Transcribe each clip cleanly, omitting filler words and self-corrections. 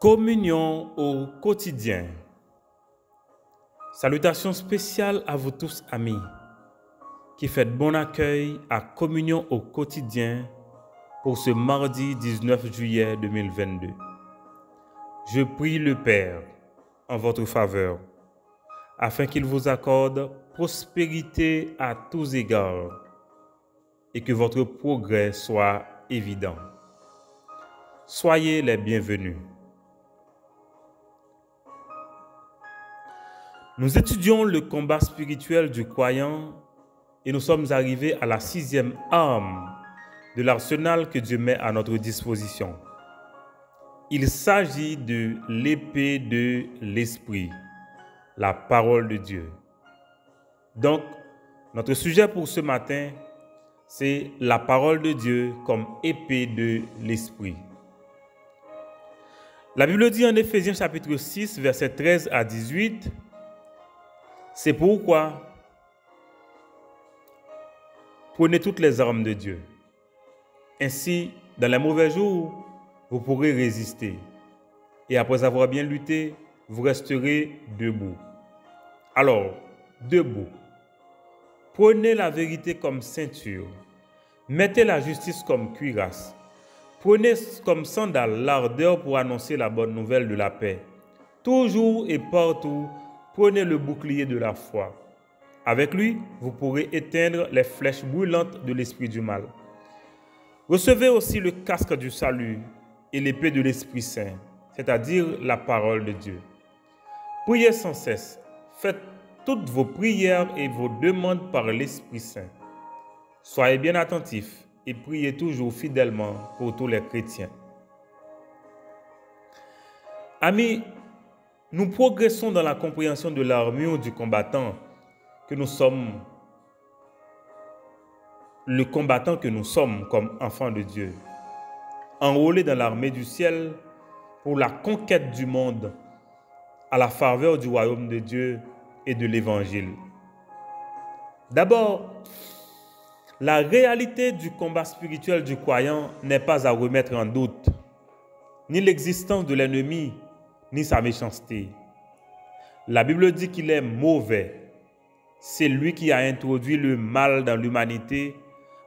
Communion au quotidien. Salutations spéciales à vous tous amis qui faites bon accueil à Communion au quotidien pour ce mardi 19 juillet 2022. Je prie le Père en votre faveur afin qu'il vous accorde prospérité à tous égards et que votre progrès soit évident. Soyez les bienvenus. Nous étudions le combat spirituel du croyant et nous sommes arrivés à la 6e arme de l'arsenal que Dieu met à notre disposition. Il s'agit de l'épée de l'Esprit, la parole de Dieu. Donc, notre sujet pour ce matin, c'est la parole de Dieu comme épée de l'Esprit. La Bible dit en Éphésiens chapitre 6, versets 13 à 18, c'est pourquoi prenez toutes les armes de Dieu. Ainsi, dans les mauvais jours, vous pourrez résister. Et après avoir bien lutté, vous resterez debout. Alors, debout. Prenez la vérité comme ceinture. Mettez la justice comme cuirasse. Prenez comme sandale l'ardeur pour annoncer la bonne nouvelle de la paix. Toujours et partout, prenez le bouclier de la foi. Avec lui, vous pourrez éteindre les flèches brûlantes de l'esprit du mal. Recevez aussi le casque du salut et l'épée de l'Esprit Saint, c'est-à-dire la parole de Dieu. Priez sans cesse. Faites toutes vos prières et vos demandes par l'Esprit Saint. Soyez bien attentifs et priez toujours fidèlement pour tous les chrétiens. Amis, nous progressons dans la compréhension de l'armure du combattant que nous sommes, le combattant que nous sommes comme enfants de Dieu, enrôlés dans l'armée du ciel pour la conquête du monde à la faveur du royaume de Dieu et de l'Évangile. D'abord, la réalité du combat spirituel du croyant n'est pas à remettre en doute, ni l'existence de l'ennemi, ni sa méchanceté. La Bible dit qu'il est mauvais. C'est lui qui a introduit le mal dans l'humanité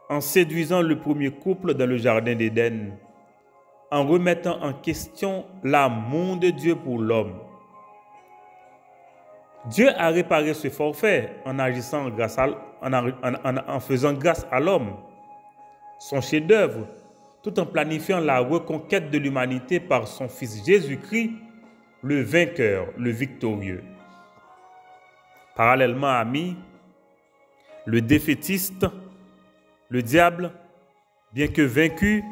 en séduisant le premier couple dans le jardin d'Éden, en remettant en question l'amour de Dieu pour l'homme. Dieu a réparé ce forfait en agissant en faisant grâce à l'homme, son chef-d'œuvre, tout en planifiant la reconquête de l'humanité par son Fils Jésus-Christ, le vainqueur, le victorieux. Parallèlement, amis, le défaitiste, le diable, bien que vaincu,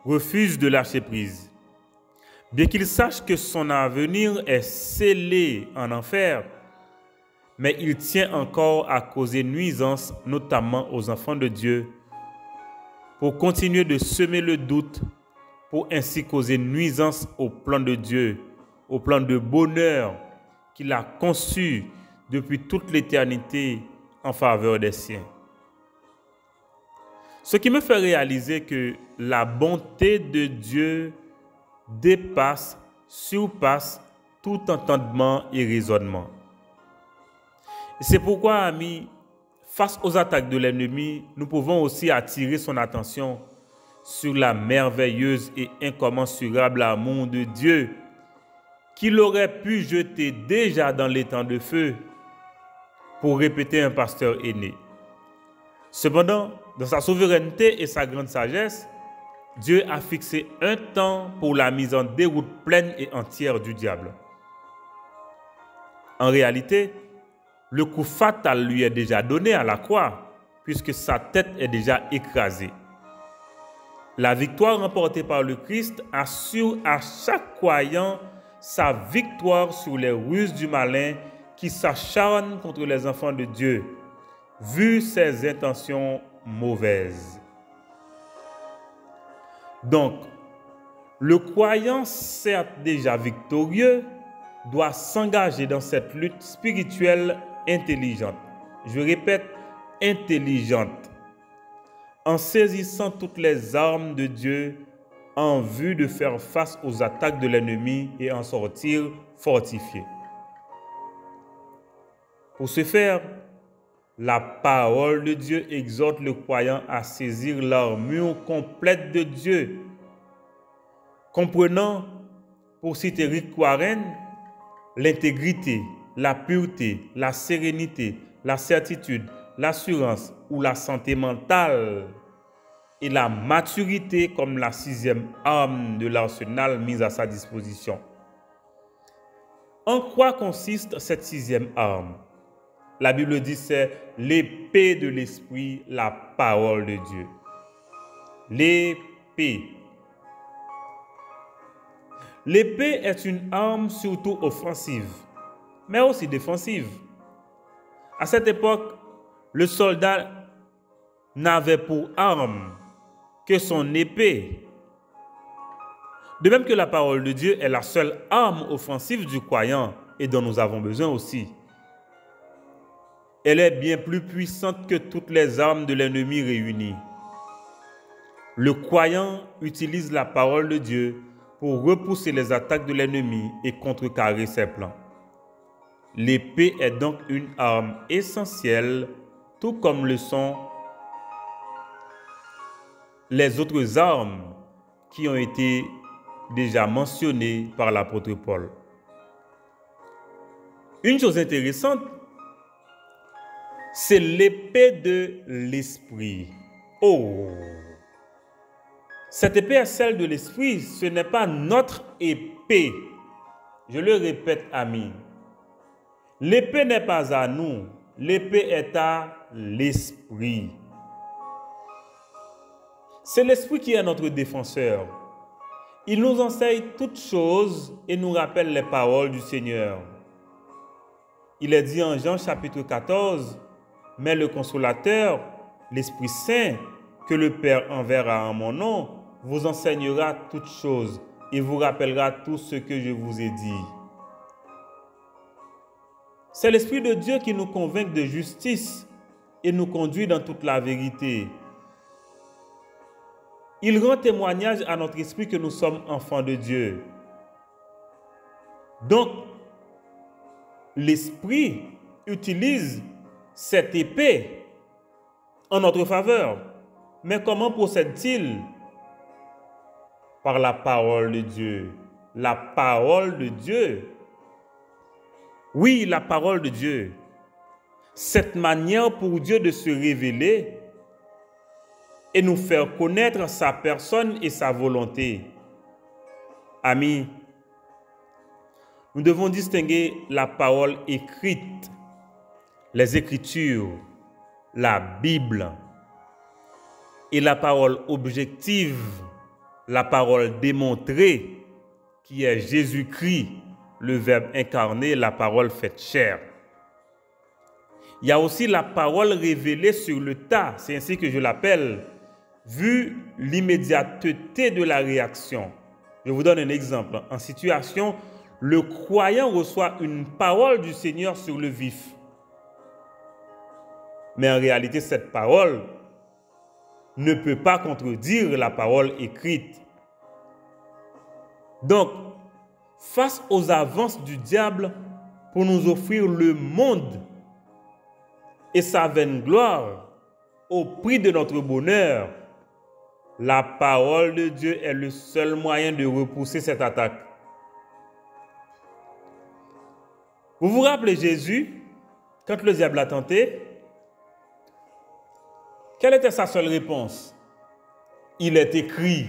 refuse de lâcher prise. Bien qu'il sache que son avenir est scellé en enfer, mais il tient encore à causer nuisance, notamment aux enfants de Dieu, pour continuer de semer le doute, pour ainsi causer nuisance au plan de Dieu, au plan de bonheur qu'il a conçu depuis toute l'éternité en faveur des siens. Ce qui me fait réaliser que la bonté de Dieu surpasse tout entendement et raisonnement. C'est pourquoi, amis, face aux attaques de l'ennemi, nous pouvons aussi attirer son attention sur la merveilleuse et incommensurable amour de Dieu qu'il aurait pu jeter déjà dans l'étang de feu, pour répéter un pasteur aîné. Cependant, dans sa souveraineté et sa grande sagesse, Dieu a fixé un temps pour la mise en déroute pleine et entière du diable. En réalité, le coup fatal lui est déjà donné à la croix, puisque sa tête est déjà écrasée. La victoire remportée par le Christ assure à chaque croyant sa victoire sur les ruses du malin qui s'acharne contre les enfants de Dieu, vu ses intentions mauvaises. Donc, le croyant, certes déjà victorieux, doit s'engager dans cette lutte spirituelle intelligente. Je répète, intelligente. En saisissant toutes les armes de Dieu en vue de faire face aux attaques de l'ennemi et en sortir fortifiés. Pour ce faire, la parole de Dieu exhorte le croyant à saisir l'armure complète de Dieu, comprenant, pour citer Rick Warren, l'intégrité, la pureté, la sérénité, la certitude, l'assurance ou la santé mentale et la maturité comme la 6e arme de l'arsenal mise à sa disposition. En quoi consiste cette 6e arme? La Bible dit c'est l'épée de l'esprit, la parole de Dieu. L'épée. L'épée est une arme surtout offensive, mais aussi défensive. À cette époque, le soldat n'avait pour arme que son épée. De même que la parole de Dieu est la seule arme offensive du croyant et dont nous avons besoin aussi. Elle est bien plus puissante que toutes les armes de l'ennemi réunies. Le croyant utilise la parole de Dieu pour repousser les attaques de l'ennemi et contrecarrer ses plans. L'épée est donc une arme essentielle, tout comme le sont les autres armes qui ont été déjà mentionnées par l'apôtre Paul. Une chose intéressante, c'est l'épée de l'esprit. Oh! Cette épée est celle de l'esprit, ce n'est pas notre épée. Je le répète, amis. L'épée n'est pas à nous, l'épée est à l'esprit. C'est l'esprit qui est notre défenseur. Il nous enseigne toutes choses et nous rappelle les paroles du Seigneur. Il est dit en Jean chapitre 14, « Mais le consolateur, l'Esprit Saint, que le Père enverra en mon nom, vous enseignera toutes choses et vous rappellera tout ce que je vous ai dit. » C'est l'Esprit de Dieu qui nous convainc de justice et nous conduit dans toute la vérité. Il rend témoignage à notre esprit que nous sommes enfants de Dieu. Donc, l'Esprit utilise cette épée en notre faveur. Mais comment procède-t-il? Par la parole de Dieu. La parole de Dieu. Oui, la parole de Dieu. Cette manière pour Dieu de se révéler et nous faire connaître sa personne et sa volonté. Amis, nous devons distinguer la parole écrite, les Écritures, la Bible, et la parole objective, la parole démontrée, qui est Jésus-Christ, le Verbe incarné, la parole faite chair. Il y a aussi la parole révélée sur le tas, c'est ainsi que je l'appelle, vu l'immédiateté de la réaction. Je vous donne un exemple. En situation, le croyant reçoit une parole du Seigneur sur le vif. Mais en réalité, cette parole ne peut pas contredire la parole écrite. Donc, face aux avances du diable pour nous offrir le monde et sa vaine gloire au prix de notre bonheur, la parole de Dieu est le seul moyen de repousser cette attaque. Vous vous rappelez Jésus, quand le diable l'a tenté, quelle était sa seule réponse? Il est écrit.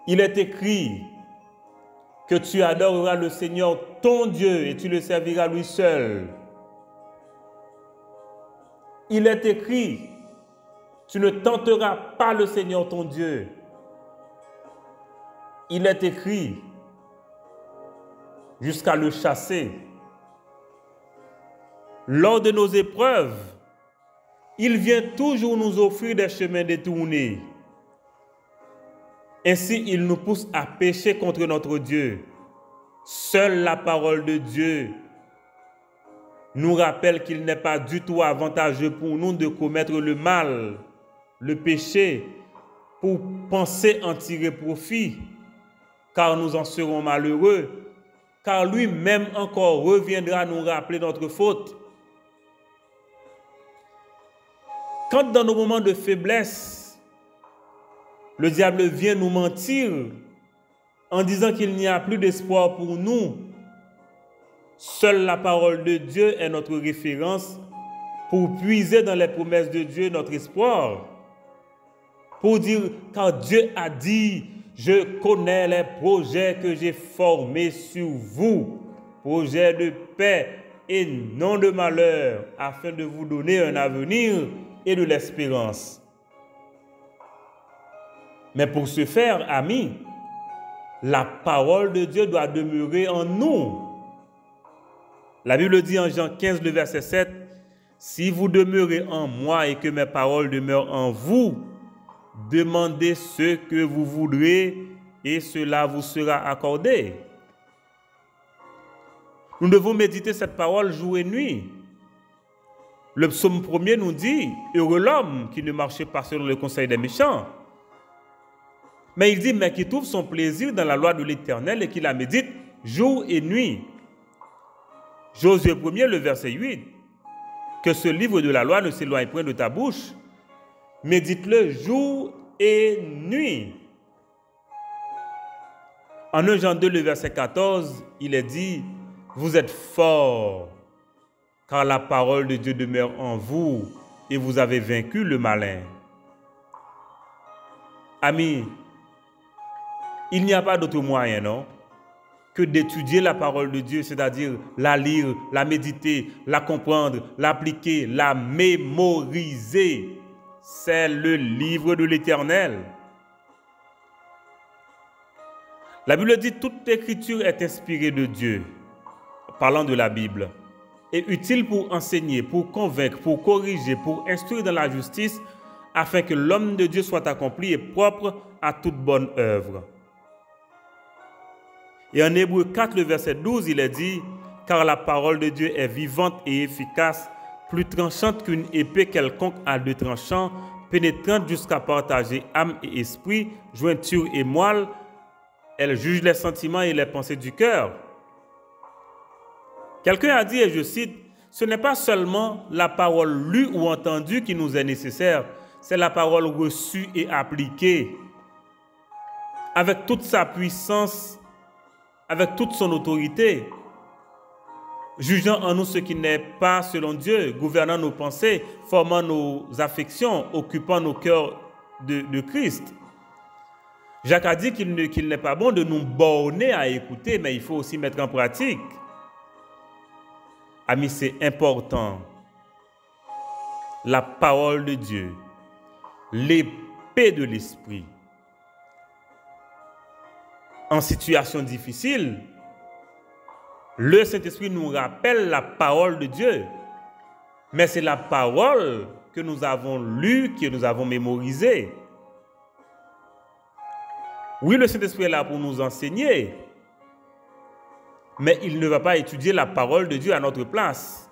Il est écrit que tu adoreras le Seigneur ton Dieu et tu le serviras lui seul. Il est écrit, tu ne tenteras pas le Seigneur ton Dieu. Il est écrit, jusqu'à le chasser. Lors de nos épreuves, il vient toujours nous offrir des chemins détournés. Ainsi, il nous pousse à pécher contre notre Dieu. Seule la parole de Dieu nous rappelle qu'il n'est pas du tout avantageux pour nous de commettre le mal, le péché, pour penser en tirer profit, car nous en serons malheureux, car lui-même encore reviendra nous rappeler notre faute. Quand dans nos moments de faiblesse, le diable vient nous mentir en disant qu'il n'y a plus d'espoir pour nous, seule la parole de Dieu est notre référence pour puiser dans les promesses de Dieu notre espoir. Pour dire, car Dieu a dit, je connais les projets que j'ai formés sur vous, projets de paix et non de malheur, afin de vous donner un avenir et de l'espérance. Mais pour ce faire, amis, la parole de Dieu doit demeurer en nous. La Bible dit en Jean 15, le verset 7, « Si vous demeurez en moi et que mes paroles demeurent en vous, demandez ce que vous voudrez et cela vous sera accordé. » Nous devons méditer cette parole jour et nuit. Le psaume 1er nous dit, « Heureux l'homme qui ne marche pas selon le conseil des méchants. » Mais il dit, « Mais qui trouve son plaisir dans la loi de l'Éternel et qui la médite jour et nuit. » Josué 1er, le verset 8, « Que ce livre de la loi ne s'éloigne point de ta bouche, médite-le jour et nuit. » En 1 Jean 2, le verset 14, il est dit, « Vous êtes forts, car la parole de Dieu demeure en vous, et vous avez vaincu le malin. » Amis, il n'y a pas d'autre moyen, non, que d'étudier la parole de Dieu, c'est-à-dire la lire, la méditer, la comprendre, l'appliquer, la mémoriser. C'est le livre de l'Éternel. La Bible dit toute écriture est inspirée de Dieu, parlant de la Bible, et utile pour enseigner, pour convaincre, pour corriger, pour instruire dans la justice, afin que l'homme de Dieu soit accompli et propre à toute bonne œuvre. Et en Hébreux 4, le verset 12, il est dit, « Car la parole de Dieu est vivante et efficace, plus tranchante qu'une épée quelconque à deux tranchants, pénétrante jusqu'à partager âme et esprit, jointure et moelle. Elle juge les sentiments et les pensées du cœur. » Quelqu'un a dit, et je cite, « Ce n'est pas seulement la parole lue ou entendue qui nous est nécessaire, c'est la parole reçue et appliquée, avec toute sa puissance, avec toute son autorité, jugeant en nous ce qui n'est pas selon Dieu, gouvernant nos pensées, formant nos affections, occupant nos cœurs de Christ. » Jacques a dit qu'il n'est pas bon de nous borner à écouter, mais il faut aussi mettre en pratique. Amis, c'est important. La parole de Dieu, l'épée de l'esprit. En situation difficile, le Saint-Esprit nous rappelle la parole de Dieu. Mais c'est la parole que nous avons lue, que nous avons mémorisée. Oui, le Saint-Esprit est là pour nous enseigner, mais il ne va pas étudier la parole de Dieu à notre place.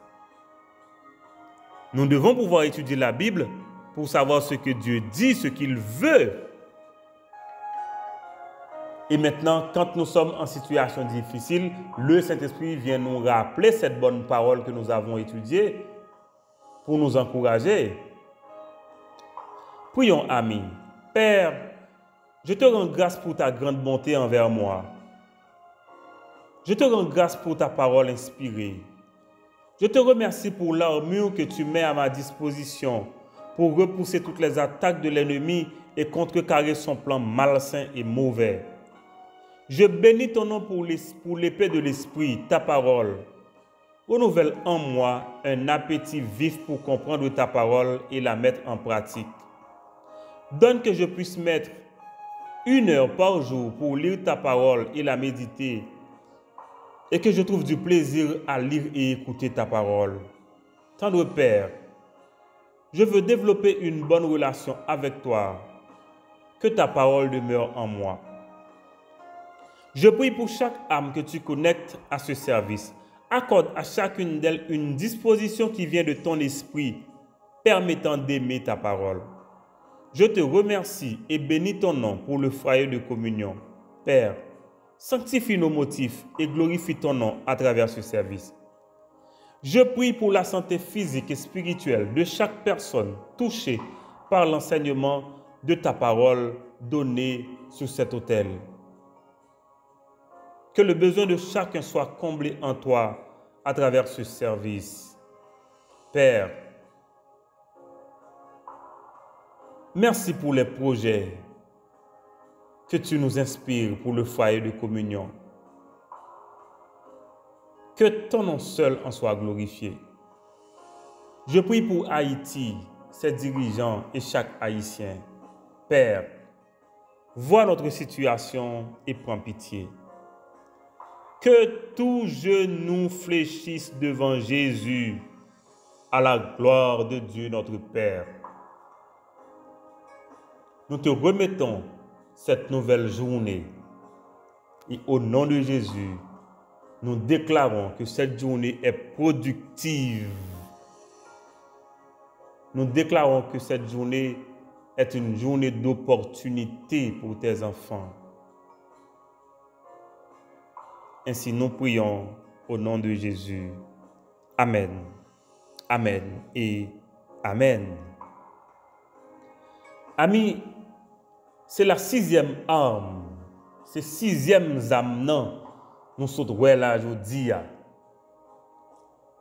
Nous devons pouvoir étudier la Bible pour savoir ce que Dieu dit, ce qu'il veut. Et maintenant, quand nous sommes en situation difficile, le Saint-Esprit vient nous rappeler cette bonne parole que nous avons étudiée pour nous encourager. Prions, amis. Père, je te rends grâce pour ta grande bonté envers moi. Je te rends grâce pour ta parole inspirée. Je te remercie pour l'armure que tu mets à ma disposition pour repousser toutes les attaques de l'ennemi et contrecarrer son plan malsain et mauvais. Je bénis ton nom pour l'épée de l'esprit, ta parole. Renouvelle en moi un appétit vif pour comprendre ta parole et la mettre en pratique. Donne que je puisse mettre 1 heure par jour pour lire ta parole et la méditer, et que je trouve du plaisir à lire et écouter ta parole. Tendre Père, je veux développer une bonne relation avec toi. Que ta parole demeure en moi. Je prie pour chaque âme que tu connectes à ce service. Accorde à chacune d'elles une disposition qui vient de ton esprit, permettant d'aimer ta parole. Je te remercie et bénis ton nom pour le foyer de communion. Père, sanctifie nos motifs et glorifie ton nom à travers ce service. Je prie pour la santé physique et spirituelle de chaque personne touchée par l'enseignement de ta parole donnée sur cet autel. Que le besoin de chacun soit comblé en toi à travers ce service. Père, merci pour les projets que tu nous inspires pour le foyer de communion. Que ton nom seul en soit glorifié. Je prie pour Haïti, ses dirigeants et chaque Haïtien. Père, vois notre situation et prends pitié. Que tout genou fléchisse devant Jésus, à la gloire de Dieu notre Père. Nous te remettons cette nouvelle journée et au nom de Jésus, nous déclarons que cette journée est productive. Nous déclarons que cette journée est une journée d'opportunité pour tes enfants. Ainsi nous prions au nom de Jésus. Amen. Amen et Amen. Amis, c'est la 6e arme. C'est 6e âme non. Nous sommes là aujourd'hui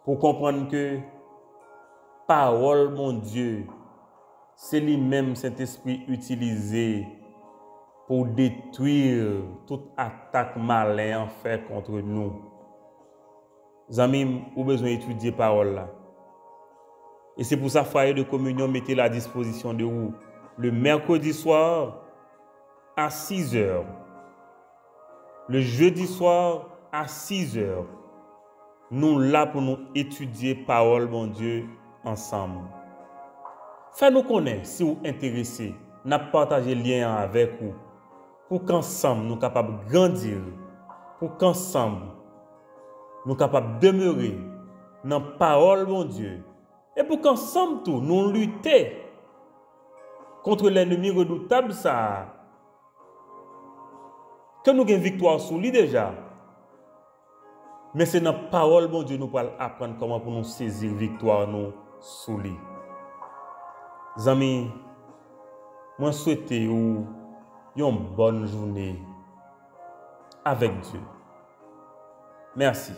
pour comprendre que parole, mon Dieu, c'est lui-même Saint-Esprit utilisé pour détruire toute attaque malin fait contre nous. Amis, vous avez besoin d'étudier parole là. Et c'est pour ça foyer de communion mettez à la disposition de vous le mercredi soir à 6 heures. Le jeudi soir à 6 heures, nous là pour nous étudier parole, mon Dieu, ensemble. Faites-nous connaître si vous êtes intéressés. Nous partagé le lien avec vous pour qu'ensemble nous soyons capables de grandir, pour qu'ensemble nous soyons capables de demeurer dans la parole, mon Dieu, et pour qu'ensemble tout nous lutter contre l'ennemi redoutable ça. Que nous ayons victoire sur lui déjà. Mais c'est dans la parole, mon Dieu, nous allons apprendre comment pour nous saisir victoire nous sur lui. Amis, moi souhaite une bonne journée avec Dieu. Merci.